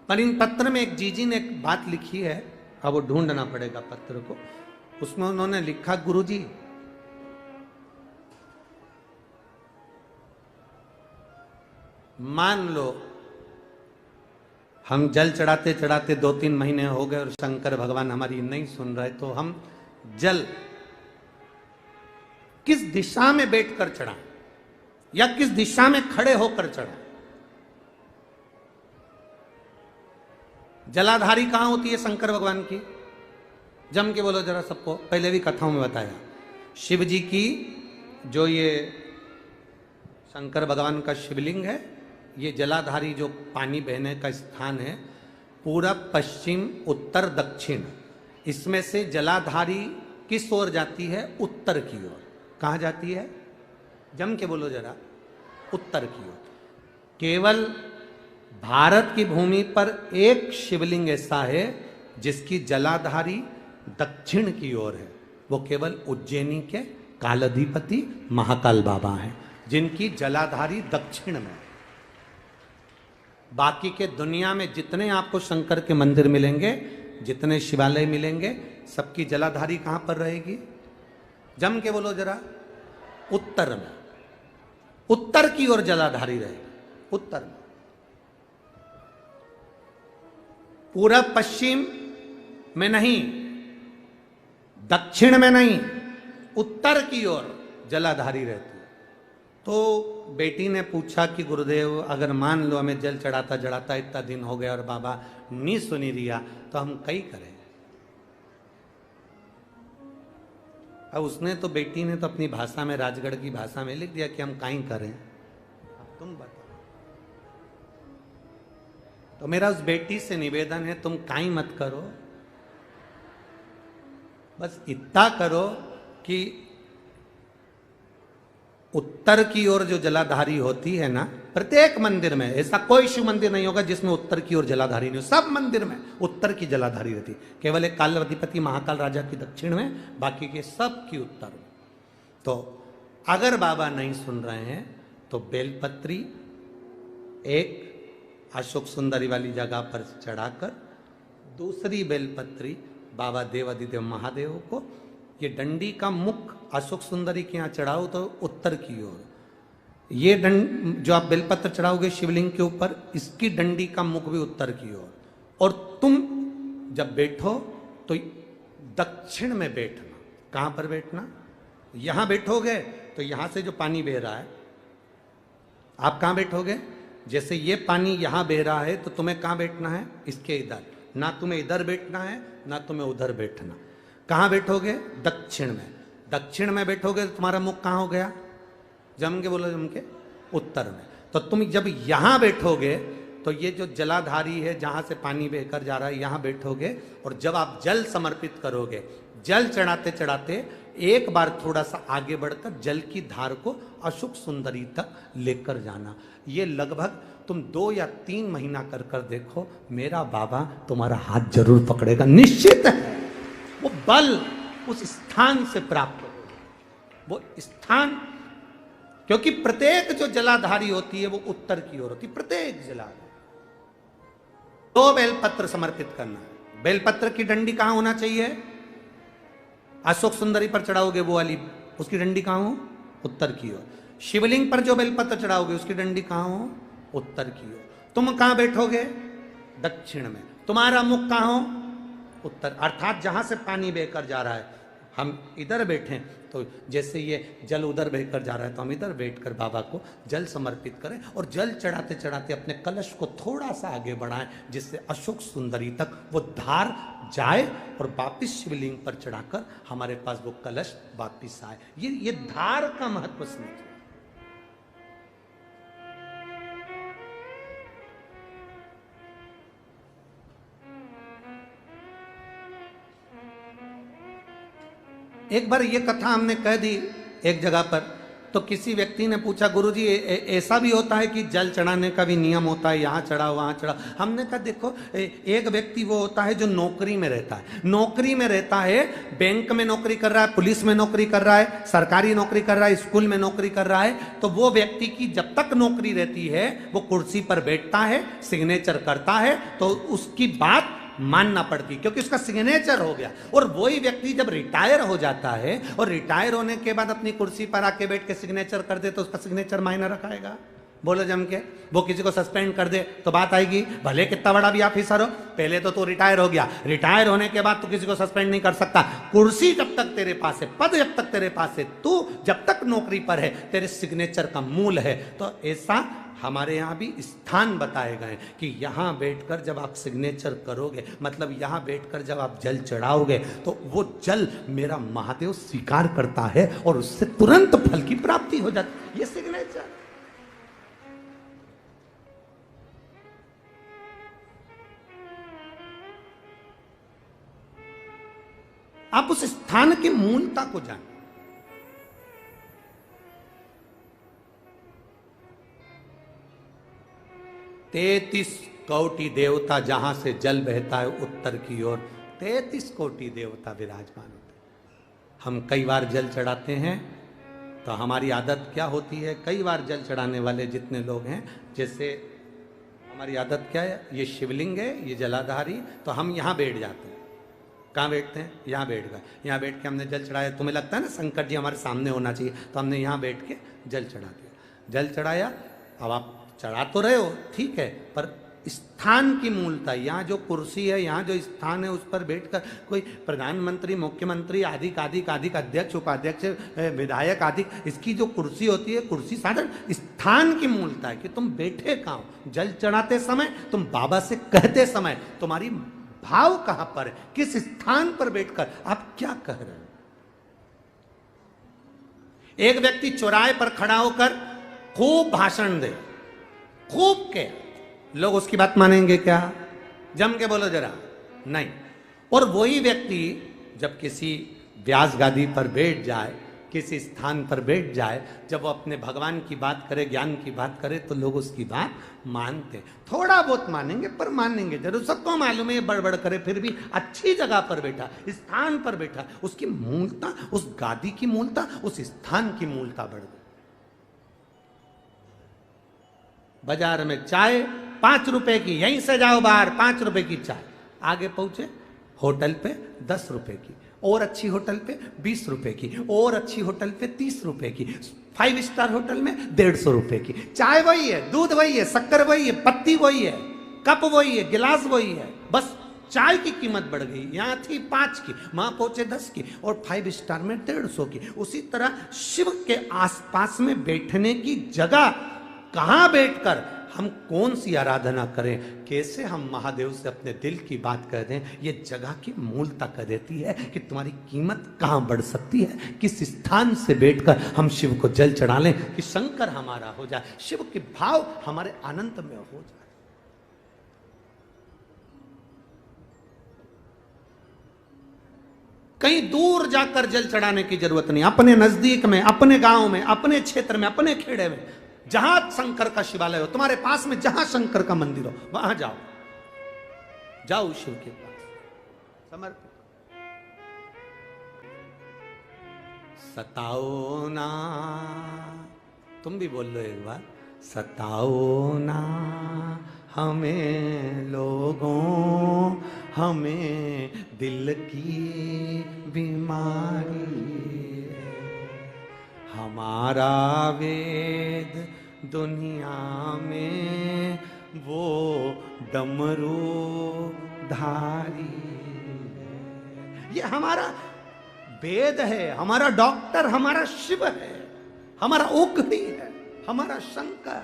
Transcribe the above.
पर इन पत्र में एक जीजी ने एक बात लिखी है, अब वो ढूंढना पड़ेगा पत्र को। उसमें उन्होंने लिखा, गुरुजी मान लो हम जल चढ़ाते चढ़ाते 2-3 महीने हो गए और शंकर भगवान हमारी नहीं सुन रहे, तो हम जल किस दिशा में बैठकर चढ़ाएं या किस दिशा में खड़े होकर चढ़ाएं? जलाधारी कहां होती है शंकर भगवान की? जम के बोलो जरा सबको, पहले भी कथाओं में बताया। शिव जी की जो ये शंकर भगवान का शिवलिंग है, ये जलाधारी जो पानी बहने का स्थान है, पूरब पश्चिम उत्तर दक्षिण, इसमें से जलाधारी किस ओर जाती है? उत्तर की ओर। कहां जाती है? जम के बोलो जरा, उत्तर की ओर। केवल भारत की भूमि पर एक शिवलिंग ऐसा है जिसकी जलाधारी दक्षिण की ओर है, वो केवल उज्जैनी के कालाधिपति महाकाल बाबा हैं, जिनकी जलाधारी दक्षिण में। बाकी के दुनिया में जितने आपको शंकर के मंदिर मिलेंगे, जितने शिवालय मिलेंगे, सबकी जलाधारी कहां पर रहेगी? जम के बोलो जरा, उत्तर में। उत्तर की ओर जलाधारी रहेगी, उत्तर में। पूरब पश्चिम में नहीं, दक्षिण में नहीं, उत्तर की ओर जलाधारी रहती है। तो बेटी ने पूछा कि गुरुदेव अगर मान लो हमें जल चढ़ाता चढ़ाता इतना दिन हो गया और बाबा नहीं सुनी रिया, तो हम कई करें? अब उसने तो, बेटी ने तो अपनी भाषा में, राजगढ़ की भाषा में लिख दिया कि हम काई करें। अब तुम बताओ। तो मेरा उस बेटी से निवेदन है, तुम काई मत करो, बस इतना करो कि उत्तर की ओर जो जलाधारी होती है ना, प्रत्येक मंदिर में, ऐसा कोई शिव मंदिर नहीं होगा जिसमें उत्तर की ओर जलाधारी नहीं हो। सब मंदिर में उत्तर की जलाधारी रहती, केवल एक कालाधिपति महाकाल राजा की दक्षिण में, बाकी के सब की उत्तर में। तो अगर बाबा नहीं सुन रहे हैं तो बेलपत्री एक अशोक सुंदरी वाली जगह पर चढ़ाकर, दूसरी बेलपत्री बाबा देवादिदेव महादेव को, ये डंडी का मुख अशोक सुंदरी के यहाँ चढ़ाओ तो उत्तर की ओर। ये जो आप बेलपत्र चढ़ाओगे शिवलिंग के ऊपर, इसकी डंडी का मुख भी उत्तर की ओर। और तुम जब बैठो तो दक्षिण में बैठना। कहां पर बैठना? यहां बैठोगे तो यहां से जो पानी बह रहा है, आप कहां बैठोगे? जैसे ये पानी यहां बह रहा है तो तुम्हें कहां बैठना है? इसके इधर। ना तुम्हें इधर बैठना है ना तुम्हें उधर बैठना। कहां बैठोगे? दक्षिण में। दक्षिण में बैठोगे तो तुम्हारा मुख कहां हो गया? जम के बोलो, जम के, उत्तर में। तो तुम जब यहां बैठोगे तो ये जो जलाधारी है जहां से पानी बहकर जा रहा है, यहां बैठोगे। और जब आप जल समर्पित करोगे, जल चढ़ाते चढ़ाते एक बार थोड़ा सा आगे बढ़कर जल की धार को अशोक सुंदरी तक लेकर जाना। ये लगभग तुम 2 या 3 महीना कर कर देखो, मेरा बाबा तुम्हारा हाथ जरूर पकड़ेगा, निश्चित है। वो बल उस स्थान से प्राप्त होगा, वो स्थान, क्योंकि प्रत्येक जो जलाधारी होती है वो उत्तर की ओर होती है। प्रत्येक जलाधारी 2 बेलपत्र समर्पित करना है। बेलपत्र की डंडी कहां होना चाहिए? अशोक सुंदरी पर चढ़ाओगे वो वाली, उसकी डंडी कहां हो? उत्तर की ओर। शिवलिंग पर जो बेलपत्र चढ़ाओगे उसकी डंडी कहां हो? उत्तर की ओर। तुम कहां बैठोगे? दक्षिण में। तुम्हारा मुख कहां हो? उत्तर। अर्थात जहां से पानी बहकर जा रहा है, हम इधर बैठे तो जैसे ये जल उधर बहकर जा रहा है तो हम इधर बैठकर बाबा को जल समर्पित करें और जल चढ़ाते चढ़ाते अपने कलश को थोड़ा सा आगे बढ़ाएं, जिससे अशोक सुंदरी तक वो धार जाए और वापिस शिवलिंग पर चढ़ाकर हमारे पास वो कलश वापिस आए। ये धार का महत्व समझिए। एक बार ये कथा हमने कह दी एक जगह पर, तो किसी व्यक्ति ने पूछा गुरुजी ऐसा भी होता है कि जल चढ़ाने का भी नियम होता है, यहाँ चढ़ाओ वहाँ चढ़ाओ। हमने कहा देखो एक व्यक्ति वो होता है जो नौकरी में रहता है, नौकरी में रहता है, बैंक में नौकरी कर रहा है, पुलिस में नौकरी कर रहा है, सरकारी नौकरी कर रहा है, स्कूल में नौकरी कर रहा है, तो वो व्यक्ति की जब तक नौकरी रहती है वो कुर्सी पर बैठता है, सिग्नेचर करता है, तो उसकी बात मानना पड़ती क्योंकि उसका सिग्नेचर हो गया। और वही व्यक्ति जब रिटायर हो जाता है और रिटायर होने के बाद अपनी कुर्सी पर आके बैठ के सिग्नेचर कर दे तो उसका सिग्नेचर मायने रखाएगा? बोलो जम के। वो किसी को सस्पेंड कर दे तो बात आएगी, भले कितना बड़ा भी ऑफिसर हो, पहले तो रिटायर हो गया, रिटायर होने के बाद तो किसी को सस्पेंड नहीं कर सकता। कुर्सी जब तक तेरे पास है, पद जब तक तेरे पास है, तू जब तक नौकरी पर है, तेरे सिग्नेचर का मूल है। तो ऐसा हमारे यहाँ भी स्थान बताए गए कि यहाँ बैठकर जब आप सिग्नेचर करोगे, मतलब यहाँ बैठकर जब आप जल चढ़ाओगे, तो वो जल मेरा महादेव स्वीकार करता है और उससे तुरंत फल की प्राप्ति हो जाती है। ये सिग्नेचर। आप उस स्थान की मूलता को जानें। तैतीस कोटि देवता जहां से जल बहता है उत्तर की ओर, 33 कोटि देवता विराजमान होते हैं। हम कई बार जल चढ़ाते हैं तो हमारी आदत क्या होती है, कई बार जल चढ़ाने वाले जितने लोग हैं, जैसे हमारी आदत क्या है, ये शिवलिंग है, ये जलाधारी, तो हम यहाँ बैठ जाते हैं। कहाँ बैठते हैं? यहाँ बैठ गए, यहाँ बैठ के हमने जल चढ़ाया। तुम्हें लगता है ना शंकर जी हमारे सामने होना चाहिए, तो हमने यहाँ बैठ के जल चढ़ा दिया। जल चढ़ाया, अब आप चढ़ा तो रहे हो, ठीक है, पर स्थान की मूलता, यहाँ जो कुर्सी है, यहाँ जो स्थान है, उस पर बैठकर कोई प्रधानमंत्री, मुख्यमंत्री, आदिक आदिक आदिक अध्यक्ष, उपाध्यक्ष, विधायक आदि, इसकी जो कुर्सी होती है, कुर्सी साधारण स्थान की मूलता है कि तुम बैठे कहाँ हो। जल चढ़ाते समय, तुम बाबा से कहते समय, तुम्हारी भाव कहां पर है, किस स्थान पर बैठकर आप क्या कह रहे हो। एक व्यक्ति चौराहे पर खड़ा होकर खूब भाषण दे, खूब के, लोग उसकी बात मानेंगे क्या? जम के बोलो जरा, नहीं। और वही व्यक्ति जब किसी व्यास गादी पर बैठ जाए, किसी स्थान पर बैठ जाए, जब वो अपने भगवान की बात करे, ज्ञान की बात करे, तो लोग उसकी बात मानते, थोड़ा बहुत मानेंगे पर मानेंगे जरूर। सबको मालूम है ये बड़बड़ करे, फिर भी अच्छी जगह पर बैठा, स्थान पर बैठा, उसकी मूलता, उस गादी की मूलता, उस स्थान की मूलता बढ़ गई। बाजार में चाय 5 रुपए की, यहीं से जाओ बाहर 5 रुपए की चाय, आगे पहुंचे होटल पे 10 रुपए की, और अच्छी होटल पे 20 रुपए की, और अच्छी होटल पे 30 रुपए की, 5 स्टार होटल में 150 रुपए की। चाय वही है, दूध वही है, शक्कर वही है, पत्ती वही है, कप वही है, गिलास वही है, बस चाय की कीमत बढ़ गई। यहाँ थी 5 की, वहां पहुंचे 10 की, और 5 स्टार में 150 की। उसी तरह शिव के आसपास में बैठने की जगह, कहां बैठकर हम कौन सी आराधना करें, कैसे हम महादेव से अपने दिल की बात कह दें, ये जगह की मूलता कह देती है कि तुम्हारी कीमत कहां बढ़ सकती है। किस स्थान से बैठकर हम शिव को जल चढ़ा लें कि शंकर हमारा हो जाए, शिव के भाव हमारे आनंद में हो जाए। कहीं दूर जाकर जल चढ़ाने की जरूरत नहीं, अपने नजदीक में, अपने गांव में, अपने क्षेत्र में, अपने खेड़े में, जहां शंकर का शिवालय हो, तुम्हारे पास में जहां शंकर का मंदिर हो, वहां जाओ, जाओ शिव के पास समर्पित। सताओ ना, तुम भी बोल लो एक बार, सताओ ना हमें लोगों, हमें दिल की बीमारी, हमारा वेद दुनिया में वो डमरू धारी। ये हमारा वेद है, हमारा डॉक्टर हमारा शिव है, हमारा ओखड़ी है, हमारा शंकर।